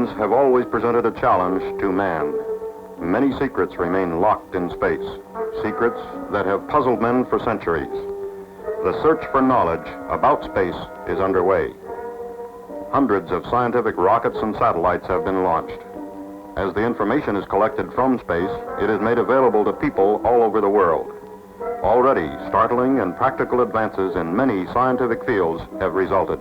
oceans have always presented a challenge to man. Many secrets remain locked in space, secrets that have puzzled men for centuries. The search for knowledge about space is underway. Hundreds of scientific rockets and satellites have been launched. As the information is collected from space, it is made available to people all over the world. Already, startling and practical advances in many scientific fields have resulted.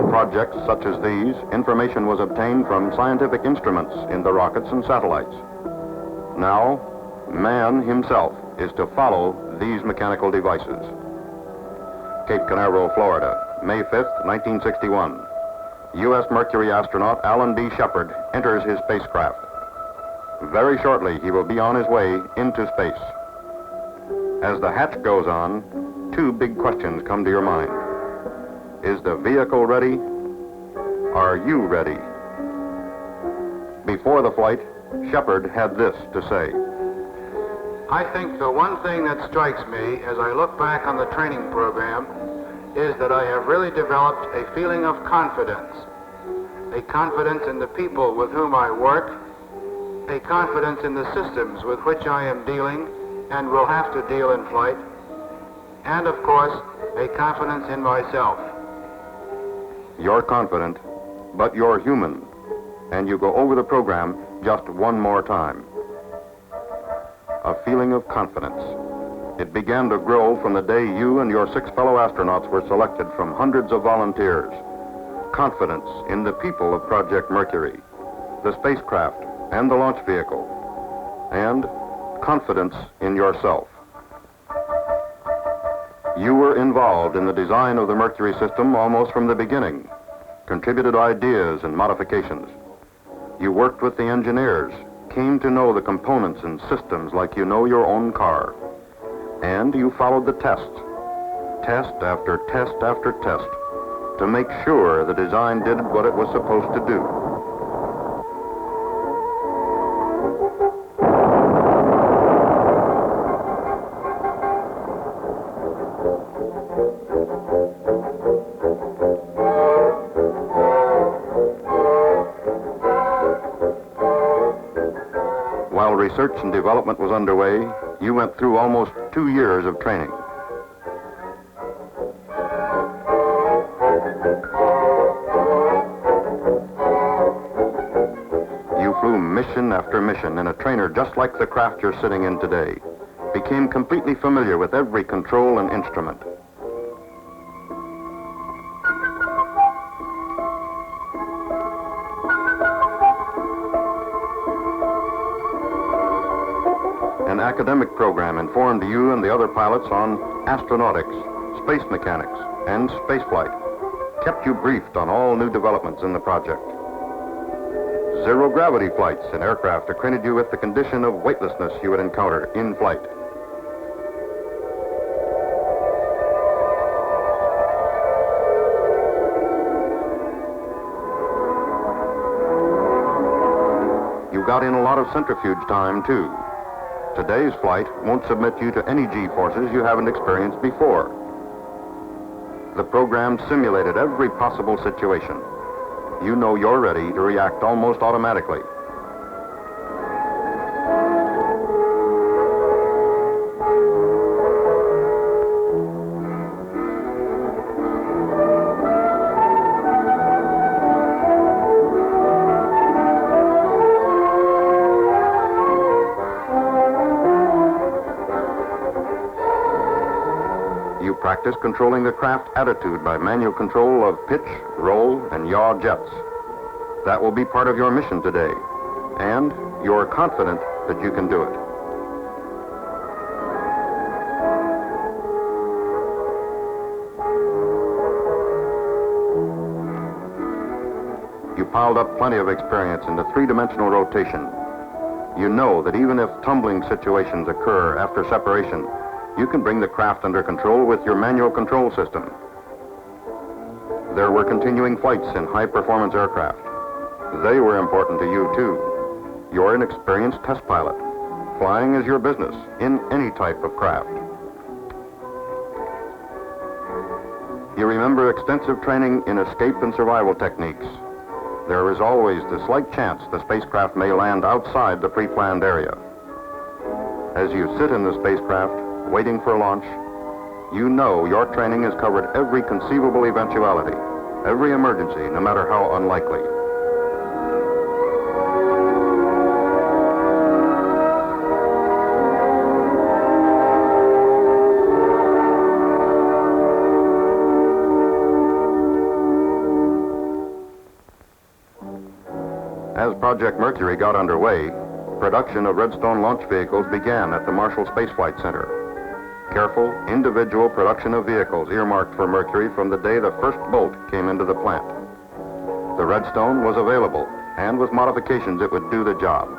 Projects such as these, information was obtained from scientific instruments in the rockets and satellites. Now, man himself is to follow these mechanical devices. Cape Canaveral, Florida, May 5th, 1961. U.S. Mercury astronaut Alan D. Shepard enters his spacecraft. Very shortly, he will be on his way into space. As the hatch goes on, two big questions come to your mind. Is the vehicle ready? Are you ready? Before the flight, Shepard had this to say. I think the one thing that strikes me as I look back on the training program is that I have really developed a feeling of confidence. A confidence in the people with whom I work, a confidence in the systems with which I am dealing and will have to deal in flight, and of course, a confidence in myself. You're confident, but you're human, and you go over the program just one more time. A feeling of confidence. It began to grow from the day you and your 6 fellow astronauts were selected from hundreds of volunteers. Confidence in the people of Project Mercury, the spacecraft, and the launch vehicle, and confidence in yourself. You were involved in the design of the Mercury system almost from the beginning, contributed ideas and modifications. You worked with the engineers, came to know the components and systems like you know your own car. And you followed the tests, test after test after test, to make sure the design did what it was supposed to do. While research and development was underway, you went through almost 2 years of training. You flew mission after mission in a trainer just like the craft you're sitting in today, became completely familiar with every control and instrument. An academic program informed you and the other pilots on astronautics, space mechanics, and spaceflight, kept you briefed on all new developments in the project. Zero-gravity flights in aircraft acquainted you with the condition of weightlessness you would encounter in flight. You got in a lot of centrifuge time, too. Today's flight won't submit you to any G-forces you haven't experienced before. The program simulated every possible situation. You know you're ready to react almost automatically. You practice controlling the craft attitude by manual control of pitch, roll, and yaw jets. That will be part of your mission today, and you're confident that you can do it. you piled up plenty of experience into three-dimensional rotation. You know that even if tumbling situations occur after separation, you can bring the craft under control with your manual control system. There were continuing flights in high-performance aircraft. They were important to you, too. You're an experienced test pilot. Flying is your business in any type of craft. You remember extensive training in escape and survival techniques. There is always the slight chance the spacecraft may land outside the pre-planned area. As you sit in the spacecraft, waiting for launch, you know your training has covered every conceivable eventuality, every emergency, no matter how unlikely. As Project Mercury got underway, production of Redstone launch vehicles began at the Marshall Spaceflight Center. Careful, individual production of vehicles earmarked for Mercury from the day the first bolt came into the plant. The Redstone was available, and with modifications it would do the job.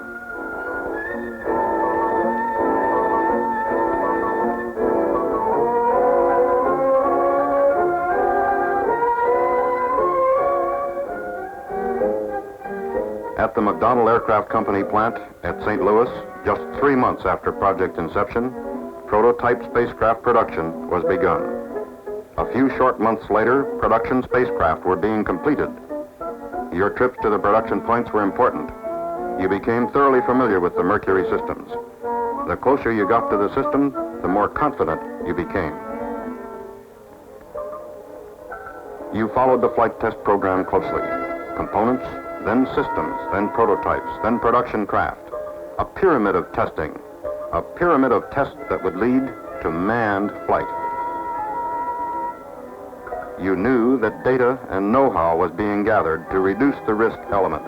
At the McDonnell Aircraft Company plant at St. Louis, just 3 months after project inception, prototype spacecraft production was begun. A few short months later, production spacecraft were being completed. Your trips to the production points were important. You became thoroughly familiar with the Mercury systems. The closer you got to the system, the more confident you became. You followed the flight test program closely. Components, then systems, then prototypes, then production craft. A pyramid of testing. A pyramid of tests that would lead to manned flight. You knew that data and know-how was being gathered to reduce the risk element.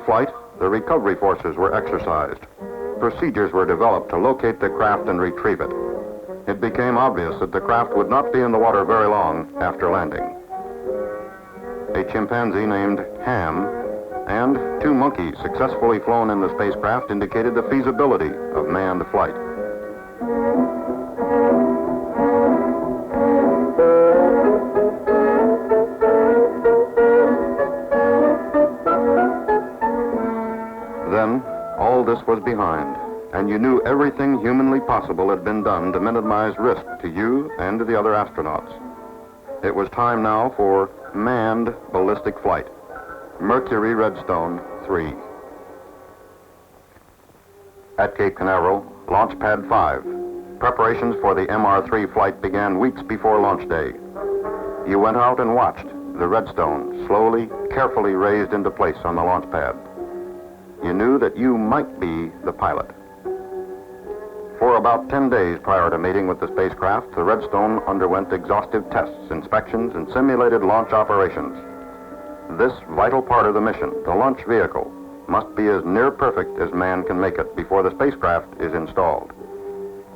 Flight, the recovery forces were exercised. Procedures were developed to locate the craft and retrieve it. It became obvious that the craft would not be in the water very long after landing. A chimpanzee named Ham and 2 monkeys successfully flown in the spacecraft indicated the feasibility of manned flight. Then, all this was behind, and you knew everything humanly possible had been done to minimize risk to you and to the other astronauts. It was time now for manned ballistic flight. Mercury Redstone 3. At Cape Canaveral, Launch Pad 5. Preparations for the MR3 flight began weeks before launch day. You went out and watched the Redstone slowly, carefully raised into place on the launch pad. You knew that you might be the pilot. For about 10 days prior to meeting with the spacecraft, the Redstone underwent exhaustive tests, inspections, and simulated launch operations. This vital part of the mission, the launch vehicle, must be as near perfect as man can make it before the spacecraft is installed.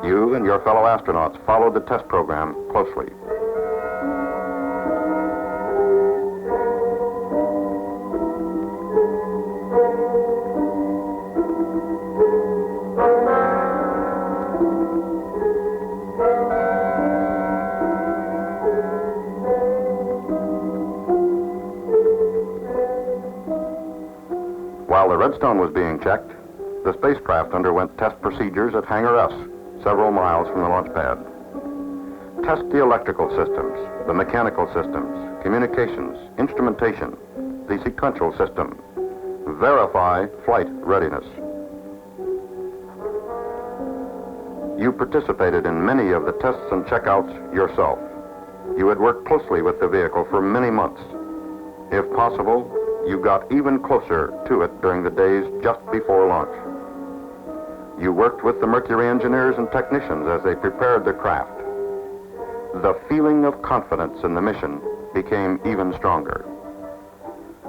You and your fellow astronauts followed the test program closely. While the Redstone was being checked, the spacecraft underwent test procedures at Hangar S, several miles from the launch pad. Test the electrical systems, the mechanical systems, communications, instrumentation, the sequential system. Verify flight readiness. You participated in many of the tests and checkouts yourself. You had worked closely with the vehicle for many months. If possible, you got even closer to it during the days just before launch. You worked with the Mercury engineers and technicians as they prepared the craft. The feeling of confidence in the mission became even stronger.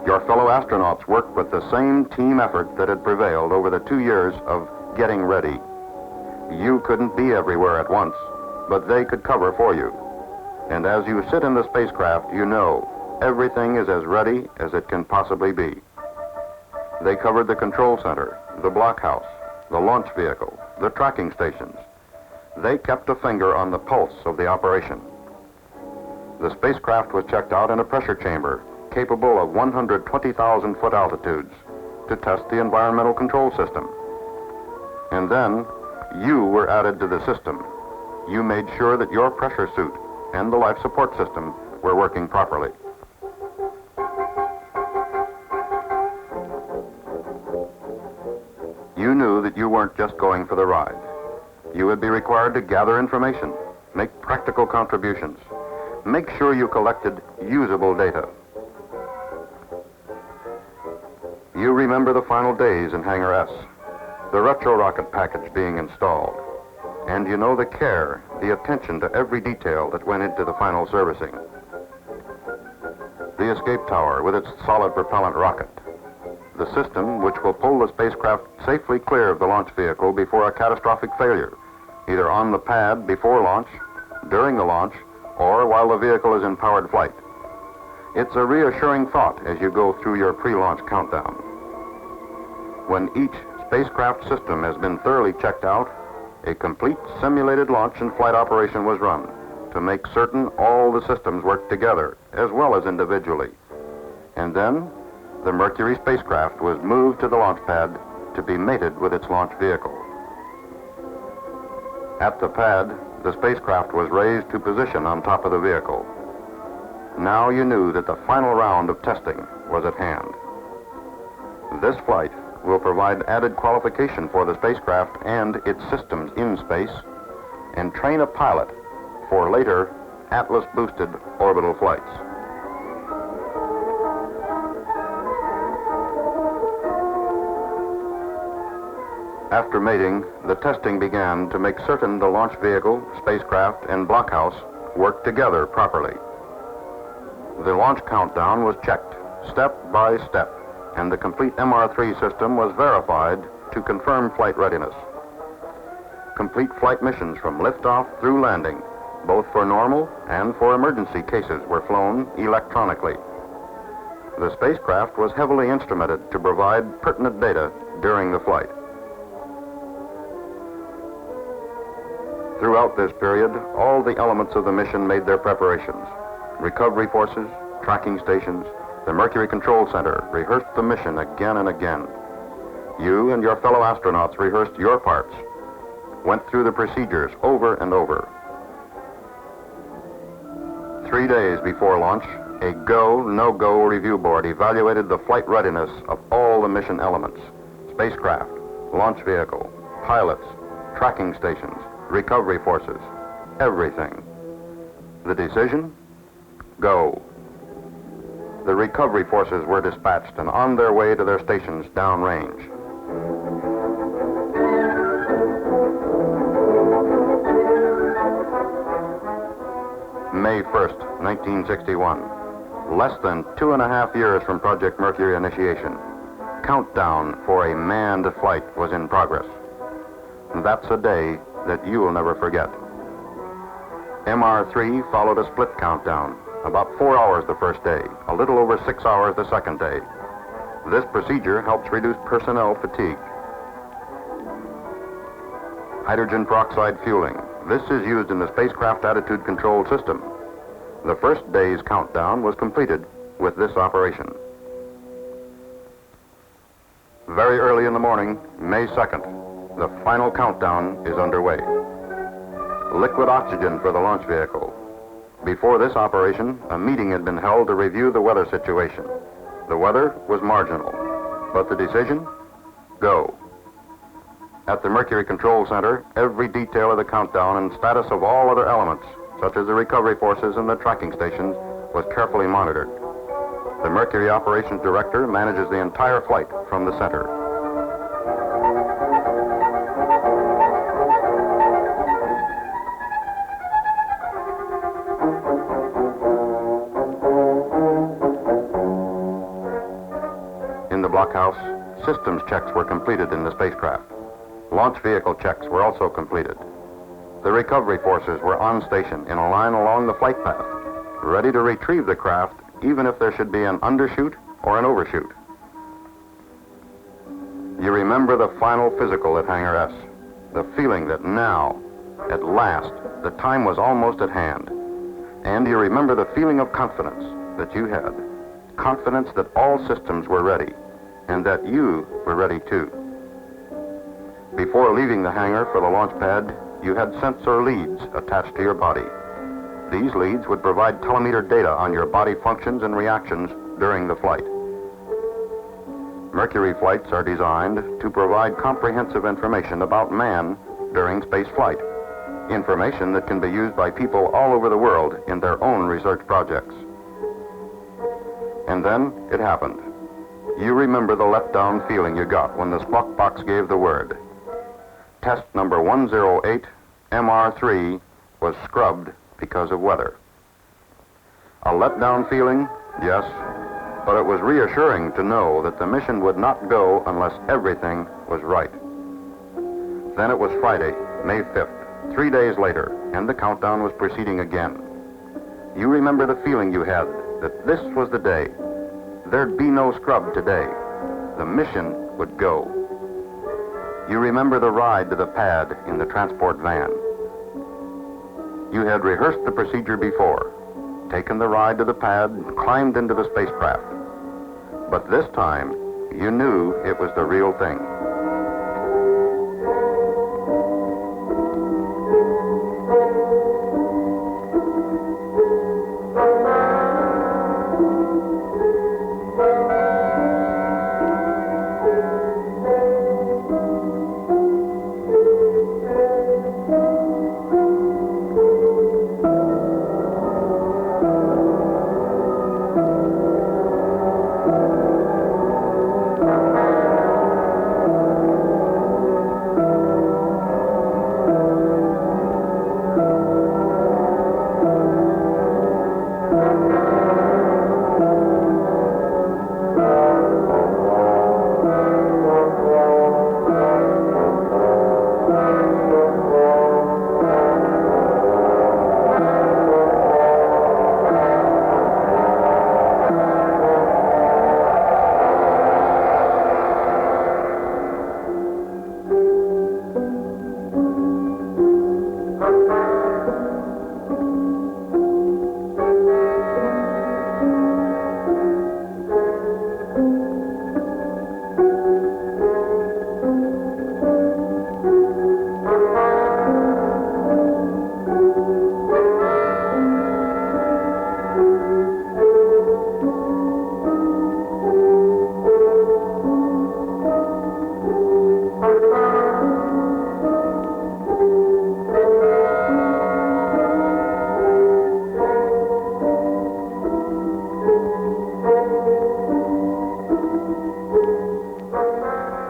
Your fellow astronauts worked with the same team effort that had prevailed over the 2 years of getting ready. You couldn't be everywhere at once, but they could cover for you. And as you sit in the spacecraft, you know everything is as ready as it can possibly be. They covered the control center, the blockhouse, the launch vehicle, the tracking stations. They kept a finger on the pulse of the operation. The spacecraft was checked out in a pressure chamber capable of 120,000-foot altitudes to test the environmental control system. And then you were added to the system. You made sure that your pressure suit and the life support system were working properly. You knew that you weren't just going for the ride. You would be required to gather information, make practical contributions, make sure you collected usable data. You remember the final days in Hangar S, the retro rocket package being installed, and you know the care, the attention to every detail that went into the final servicing. The escape tower with its solid propellant rocket, the system which will pull the spacecraft safely clear of the launch vehicle before a catastrophic failure, either on the pad before launch, during the launch, or while the vehicle is in powered flight. It's a reassuring thought as you go through your pre-launch countdown. When each spacecraft system has been thoroughly checked out, a complete simulated launch and flight operation was run to make certain all the systems worked together as well as individually. And then the Mercury spacecraft was moved to the launch pad to be mated with its launch vehicle. At the pad, the spacecraft was raised to position on top of the vehicle. Now you knew that the final round of testing was at hand. This flight will provide added qualification for the spacecraft and its systems in space and train a pilot for later Atlas-boosted orbital flights. After mating, the testing began to make certain the launch vehicle, spacecraft, and blockhouse worked together properly. The launch countdown was checked step by step, and the complete MR3 system was verified to confirm flight readiness. Complete flight missions from liftoff through landing, both for normal and for emergency cases, were flown electronically. The spacecraft was heavily instrumented to provide pertinent data during the flight. Throughout this period, all the elements of the mission made their preparations. Recovery forces, tracking stations, the Mercury Control Center rehearsed the mission again and again. You and your fellow astronauts rehearsed your parts, went through the procedures over and over. 3 days before launch, a go, no-go review board evaluated the flight readiness of all the mission elements: spacecraft, launch vehicle, pilots, tracking stations, recovery forces, everything. The decision? Go. The recovery forces were dispatched and on their way to their stations downrange. May 1st, 1961. Less than 2.5 years from Project Mercury initiation. Countdown for a manned flight was in progress. That's a day that you will never forget. MR3 followed a split countdown, about 4 hours the first day, a little over 6 hours the second day. This procedure helps reduce personnel fatigue. Hydrogen peroxide fueling. This is used in the spacecraft attitude control system. The first day's countdown was completed with this operation. Very early in the morning, May 2nd, the final countdown is underway. Liquid oxygen for the launch vehicle. Before this operation, a meeting had been held to review the weather situation. The weather was marginal, but the decision? Go. At the Mercury Control Center, every detail of the countdown and status of all other elements, such as the recovery forces and the tracking stations, was carefully monitored. The Mercury Operations Director manages the entire flight from the center. In the blockhouse, systems checks were completed in the spacecraft. Launch vehicle checks were also completed. The recovery forces were on station in a line along the flight path, ready to retrieve the craft even if there should be an undershoot or an overshoot. You remember the final physical at Hangar S, the feeling that now, at last, the time was almost at hand. And you remember the feeling of confidence that you had, confidence that all systems were ready, and that you were ready too. Before leaving the hangar for the launch pad, you had sensor leads attached to your body. These leads would provide telemeter data on your body functions and reactions during the flight. Mercury flights are designed to provide comprehensive information about man during space flight, information that can be used by people all over the world in their own research projects. And then it happened. You remember the letdown feeling you got when the squawk box gave the word. Test number 108, MR3, was scrubbed because of weather. A letdown feeling, yes, but it was reassuring to know that the mission would not go unless everything was right. Then it was Friday, May 5th, 3 days later, and the countdown was proceeding again. You remember the feeling you had that this was the day. There'd be no scrub today. The mission would go. You remember the ride to the pad in the transport van. You had rehearsed the procedure before, taken the ride to the pad, and climbed into the spacecraft. But this time, you knew it was the real thing.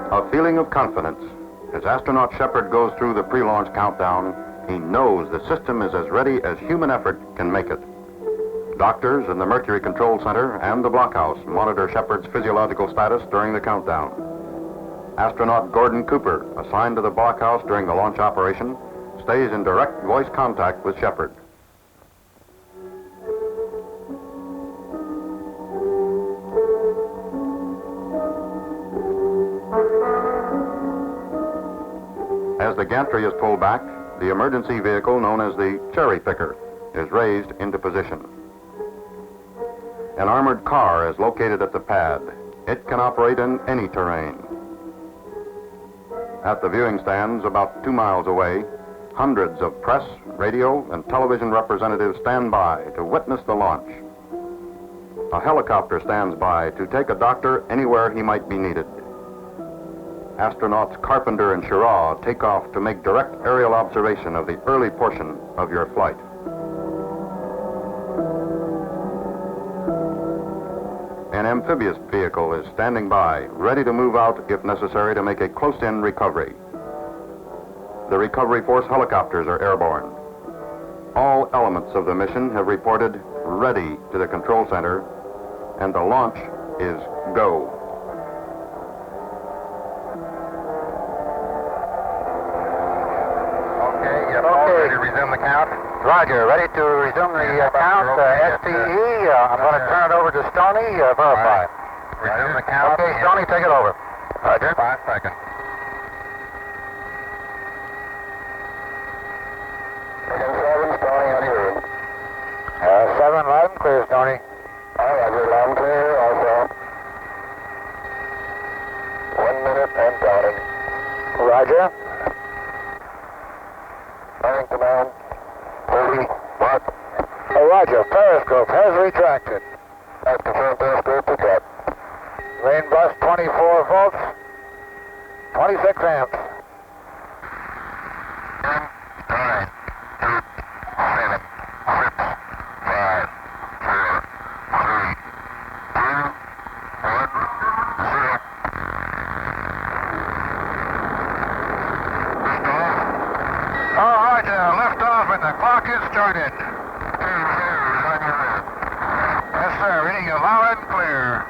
A feeling of confidence. As astronaut Shepard goes through the pre-launch countdown, he knows the system is as ready as human effort can make it. Doctors in the Mercury Control Center and the blockhouse monitor Shepard's physiological status during the countdown. Astronaut Gordon Cooper, assigned to the blockhouse during the launch operation, stays in direct voice contact with Shepard. As the gantry is pulled back, the emergency vehicle known as the cherry picker is raised into position. An armored car is located at the pad. It can operate in any terrain. At the viewing stands about 2 miles away, hundreds of press, radio, and television representatives stand by to witness the launch. A helicopter stands by to take a doctor anywhere he might be needed. astronauts Carpenter and Schirra take off to make direct aerial observation of the early portion of your flight. An amphibious vehicle is standing by, ready to move out if necessary to make a close-in recovery. The recovery force helicopters are airborne. All elements of the mission have reported ready to the control center, and the launch is go. Okay, to resume the count. Roger, ready to resume the count. STE, I'm going to turn it over to Stoney, verify. Resume the count. Okay, Stoney, take it over. Roger. 5 seconds. 7, Stoney, on your room. 7, loud and clear, Stoney. Roger, loud and clear, also. 1 minute and counting. Roger. Firing command. 30, what? Roger, periscope has retracted. That's confirmed, periscope retract. Main bus 24 volts, 26 amps. 10, 9, 8, 7, 6, 5, 4, 3, 2, 1, 0. All right, lift off and the clock is started. Yes, sir, reading you loud and clear.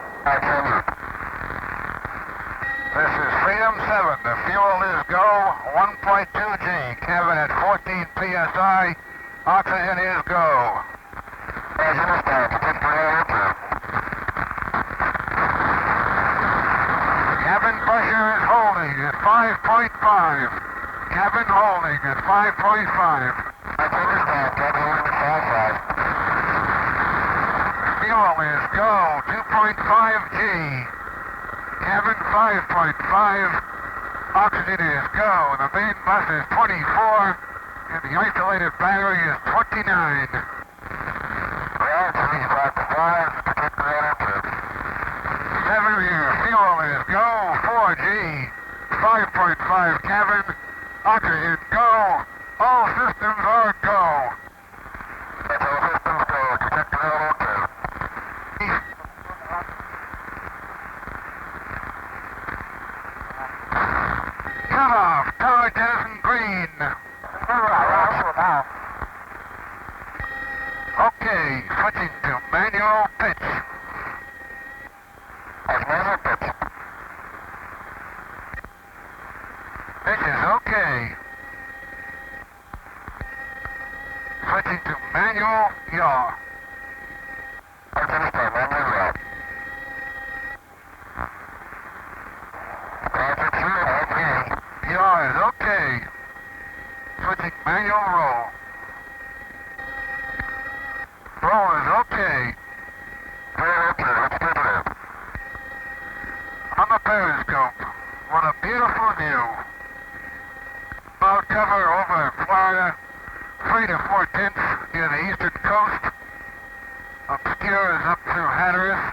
This is Freedom 7. The fuel is go, 1.2 G. Cabin at 14 PSI. Oxygen is go. Cabin pressure is holding at 5.5. Cabin holding at 5.5. Fuel is go, 2.5 G. Cabin 5.5. Oxygen is go. The main bus is 24, and the isolated battery is 29. Well, 5.5. 7 here. Fuel is go, 4G. 5.5 cabin. Oxygen go. All systems are go. All systems go. Cut off. Tower jettison green. Okay, switching to manual pitch. Manual pitch. Pitch is okay. Switching to manual yaw. Yaw is okay. Switching manual roll. Roll is okay. On the periscope, what a beautiful view. Cloud cover over Florida, 3 to 4/10 near the eastern coast. Obscures up through Hatteras.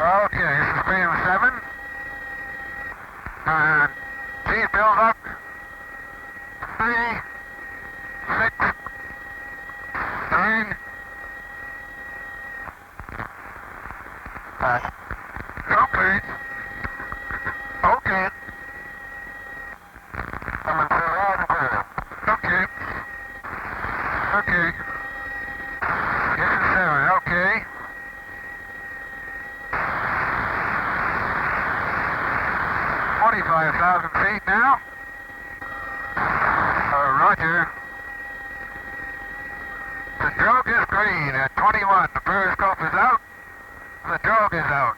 Okay, this is Freedom 7. G build up. 3, 6, 9. Okay. Okay. Okay. Okay. This is 7. Okay. $45,000 feet now. Roger. The drogue is green at 21. The periscope is out. The drogue is out.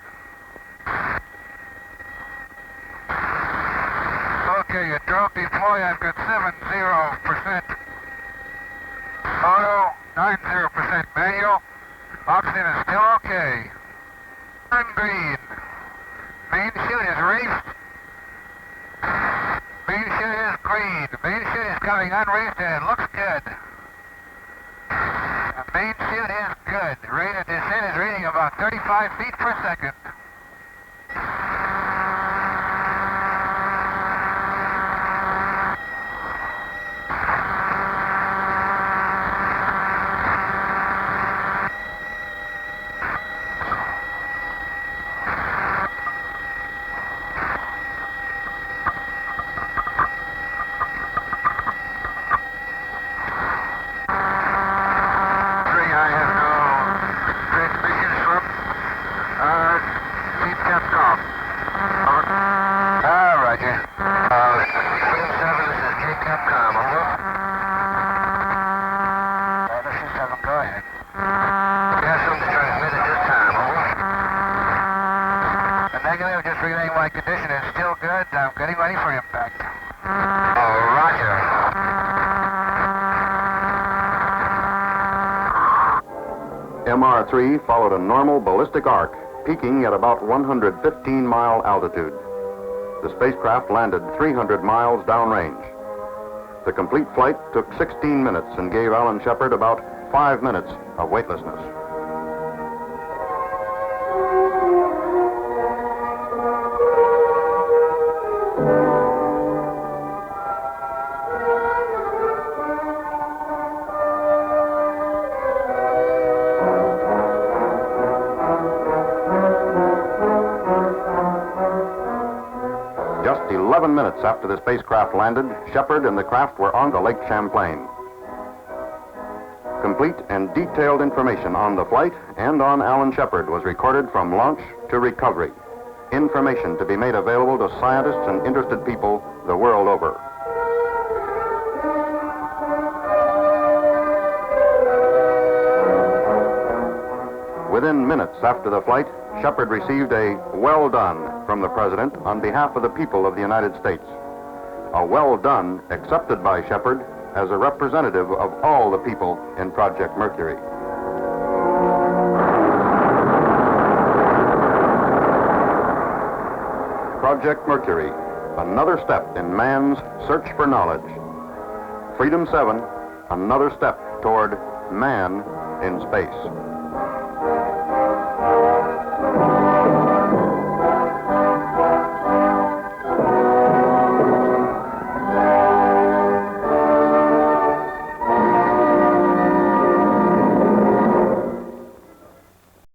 Okay, your drogue deploy, I've got 70%. Auto, 90% manual. Oxygen is still okay. I'm green. Main chute is reefed. Main chute is green. Main chute is coming unreefed and it looks good. The main chute is good. Rate of descent is reading about 35 feet per second. Negative, just relaying my condition is still good. I'm getting ready for impact. Roger. MR3 followed a normal ballistic arc, peaking at about 115-mile altitude. The spacecraft landed 300 miles downrange. The complete flight took 16 minutes and gave Alan Shepard about 5 minutes of weightlessness. Just 11 minutes after the spacecraft landed, Shepard and the craft were on the Lake Champlain. Complete and detailed information on the flight and on Alan Shepard was recorded from launch to recovery. Information to be made available to scientists and interested people the world over. Within minutes after the flight, Shepard received a "well done" from the President on behalf of the people of the United States. A "well done" accepted by Shepard as a representative of all the people in Project Mercury. Project Mercury, another step in man's search for knowledge. Freedom 7, another step toward man in space.